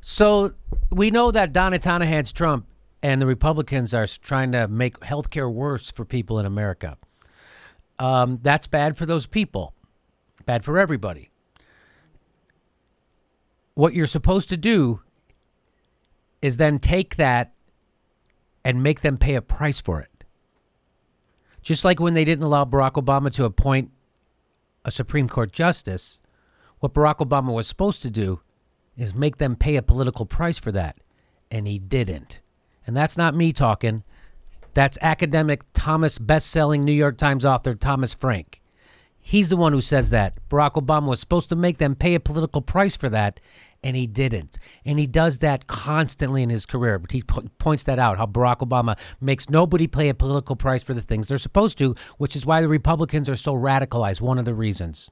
So we know that Donna Tanahan's Trump and the Republicans are trying to make healthcare worse for people in America. That's bad for those people. Bad for everybody. What you're supposed to do is then take that and make them pay a price for it. Just like when they didn't allow Barack Obama to appoint a Supreme Court justice, what Barack Obama was supposed to do is make them pay a political price for that. And he didn't. And that's not me talking. That's academic Thomas, best-selling New York Times author Thomas Frank. He's the one who says that. Barack Obama was supposed to make them pay a political price for that, and he didn't. And he does that constantly in his career. But he points that out, how Barack Obama makes nobody pay a political price for the things they're supposed to, which is why the Republicans are so radicalized, one of the reasons.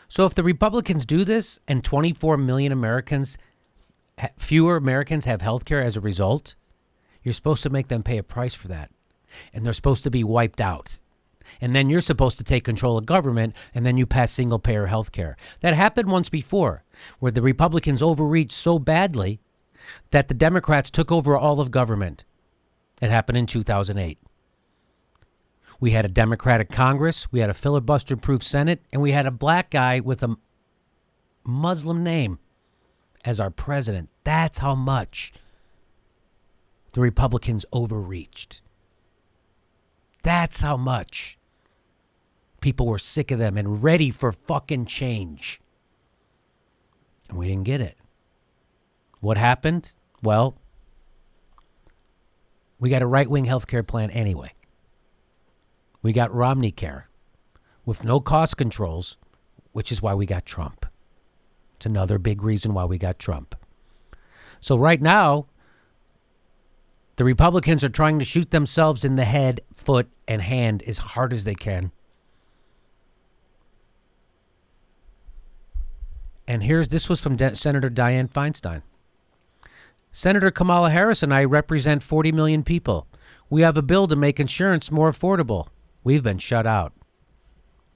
So if the Republicans do this and 24 million Americans, fewer Americans have health care as a result, you're supposed to make them pay a price for that. And they're supposed to be wiped out. And then you're supposed to take control of government, and then you pass single-payer health care. That happened once before, where the Republicans overreached so badly that the Democrats took over all of government. It happened in 2008. We had a Democratic Congress, we had a filibuster-proof Senate, and we had a black guy with a Muslim name as our president. That's how much the Republicans overreached. That's how much people were sick of them and ready for fucking change. And we didn't get it. What happened? Well, we got a right-wing healthcare plan anyway. We got Romney Care with no cost controls, which is why we got Trump. It's another big reason why we got Trump. So right now, the Republicans are trying to shoot themselves in the head, foot, and hand as hard as they can. And this was from Senator Dianne Feinstein. Senator Kamala Harris and I represent 40 million people. We have a bill to make insurance more affordable. We've been shut out.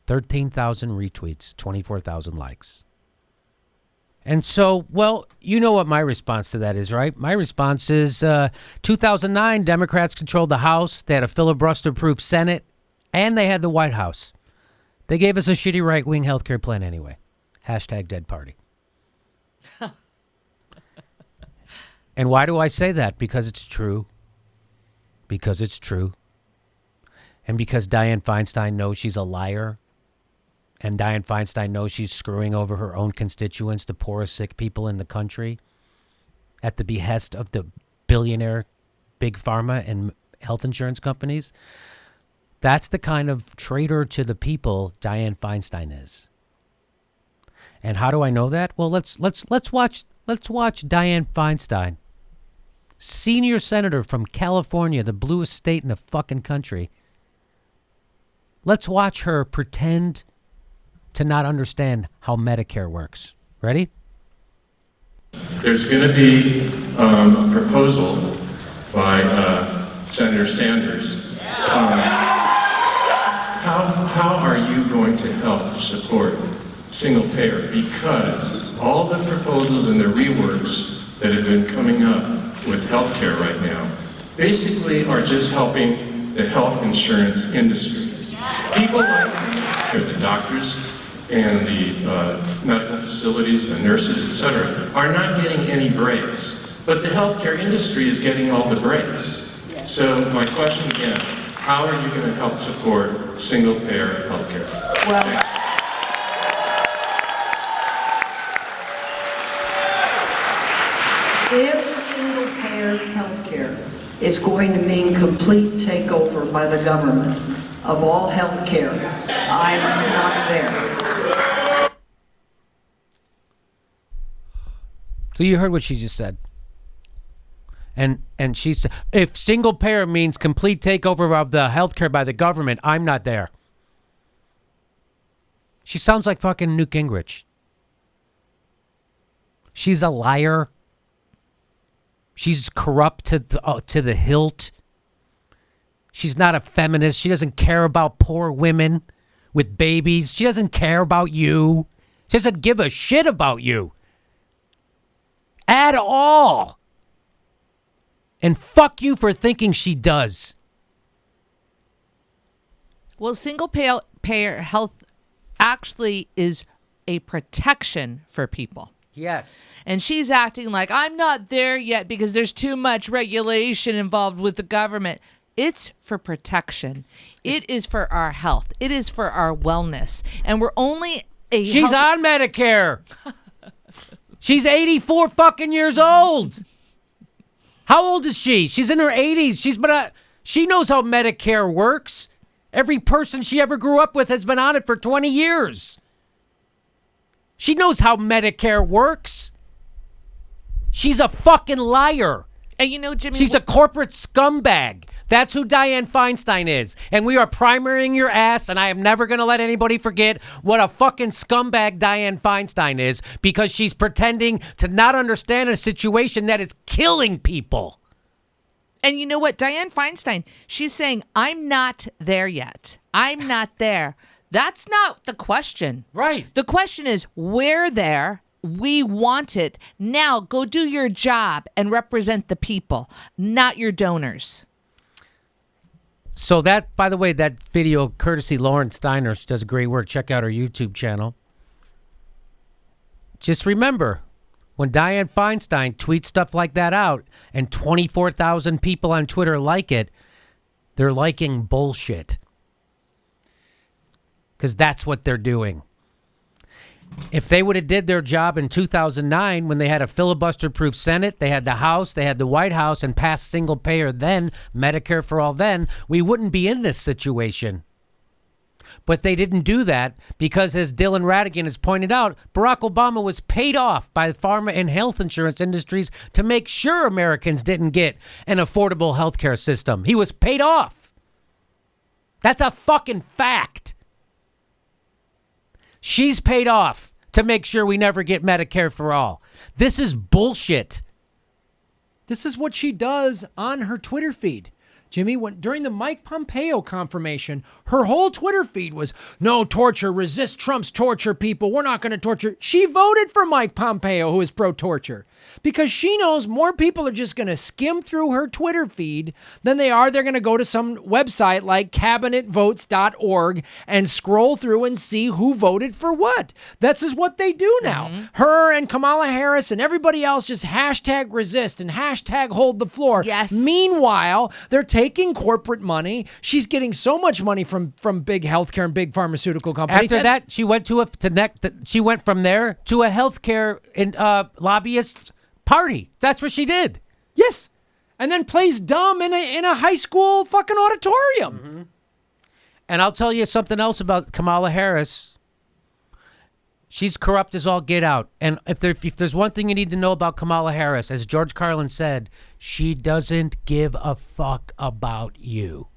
13,000 retweets, 24,000 likes. And so, well, you know what my response to that is, right? My response is 2009, Democrats controlled the House. They had a filibuster-proof Senate, and they had the White House. They gave us a shitty right-wing healthcare plan anyway. Hashtag dead party. And why do I say that? Because it's true. Because it's true. And because Dianne Feinstein knows she's a liar. And Dianne Feinstein knows she's screwing over her own constituents, the poorest sick people in the country, at the behest of the billionaire big pharma and health insurance companies. That's the kind of traitor to the people Dianne Feinstein is. And how do I know that? Well, let's watch Dianne Feinstein, senior senator from California, the bluest state in the fucking country. Let's watch her pretend to not understand how Medicare works. Ready? There's going to be a proposal by Senator Sanders. How are you going to help support single payer? Because all the proposals and the reworks that have been coming up with healthcare right now basically are just helping the health insurance industry. People like the doctors and the medical facilities, the nurses, etc., are not getting any breaks. But the healthcare industry is getting all the breaks. So my question again, how are you going to help support single-payer healthcare? Well, if single-payer healthcare is going to mean complete takeover by the government of all healthcare, I'm not there. So you heard what she just said. And she said, if single payer means complete takeover of the healthcare by the government, I'm not there. She sounds like fucking Newt Gingrich. She's a liar. She's corrupt to the hilt. She's not a feminist. She doesn't care about poor women with babies. She doesn't care about you. She doesn't give a shit about you. At all. And fuck you for thinking she does. Well, single payer health actually is a protection for people. Yes. And she's acting like, I'm not there yet because there's too much regulation involved with the government. It's for protection. It is for our health. It is for our wellness. And we're only a She's on Medicare. She's 84 fucking years old. How old is she? She's in her 80s. She knows how Medicare works. Every person she ever grew up with has been on it for 20 years. She knows how Medicare works. She's a fucking liar. And you know, Jimmy, she's a corporate scumbag. That's who Dianne Feinstein is. And we are primarying your ass, and I am never going to let anybody forget what a fucking scumbag Dianne Feinstein is, because she's pretending to not understand a situation that is killing people. And you know what? Dianne Feinstein, she's saying, I'm not there yet. I'm not there. That's not the question. Right. The question is, we're there. We want it. Now go do your job and represent the people, not your donors. So that, by the way, that video, courtesy Lauren Steiner, she does great work. Check out her YouTube channel. Just remember, when Dianne Feinstein tweets stuff like that out and 24,000 people on Twitter like it, they're liking bullshit. Because that's what they're doing. If they would have did their job in 2009 when they had a filibuster-proof Senate, they had the House, they had the White House, and passed single payer then, Medicare for all then, we wouldn't be in this situation. But they didn't do that because, as Dylan Radigan has pointed out, Barack Obama was paid off by pharma and health insurance industries to make sure Americans didn't get an affordable health care system. He was paid off. That's a fucking fact. She's paid off to make sure we never get Medicare for all. This is bullshit. This is what she does on her Twitter feed. Jimmy, during the Mike Pompeo confirmation, her whole Twitter feed was, no torture, resist Trump's torture, people. We're not going to torture. She voted for Mike Pompeo, who is pro-torture, because she knows more people are just going to skim through her Twitter feed than they're going to go to some website like cabinetvotes.org and scroll through and see who voted for what. That's just what they do now. Mm-hmm. Her and Kamala Harris and everybody else just hashtag resist and hashtag hold the floor. Yes. Meanwhile, they're taking corporate money. She's getting so much money from big healthcare and big pharmaceutical companies. After that, she went she went from there to a healthcare lobbyist party. That's what she did. Yes. And then plays dumb in a high school fucking auditorium. Mm-hmm. And I'll tell you something else about Kamala Harris. She's corrupt as all get out. And if there's one thing you need to know about Kamala Harris, as George Carlin said, she doesn't give a fuck about you.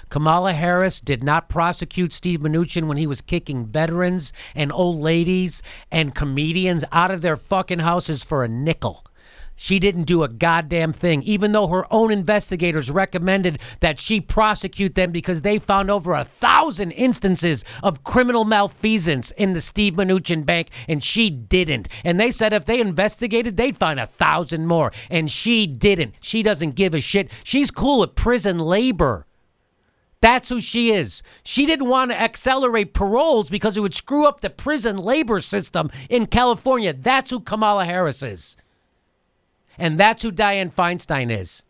Kamala Harris did not prosecute Steve Mnuchin when he was kicking veterans and old ladies and comedians out of their fucking houses for a nickel. She didn't do a goddamn thing, even though her own investigators recommended that she prosecute them because they found over 1,000 instances of criminal malfeasance in the Steve Mnuchin bank, and she didn't. And they said if they investigated, they'd find 1,000 more, and she didn't. She doesn't give a shit. She's cool with prison labor. That's who she is. She didn't want to accelerate paroles because it would screw up the prison labor system in California. That's who Kamala Harris is. And that's who Dianne Feinstein is.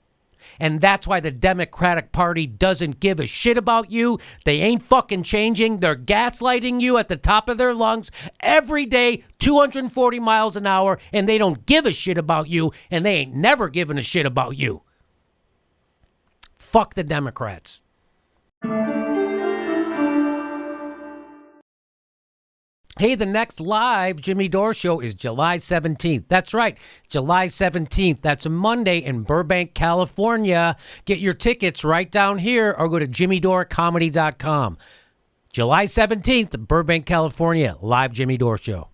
And that's why the Democratic Party doesn't give a shit about you. They ain't fucking changing. They're gaslighting you at the top of their lungs every day, 240 miles an hour, and they don't give a shit about you, and they ain't never given a shit about you. Fuck the Democrats. Hey, the next live Jimmy Dore show is July 17th. That's right, July 17th. That's a Monday in Burbank, California. Get your tickets right down here or go to jimmydorecomedy.com. July 17th, Burbank, California, live Jimmy Dore show.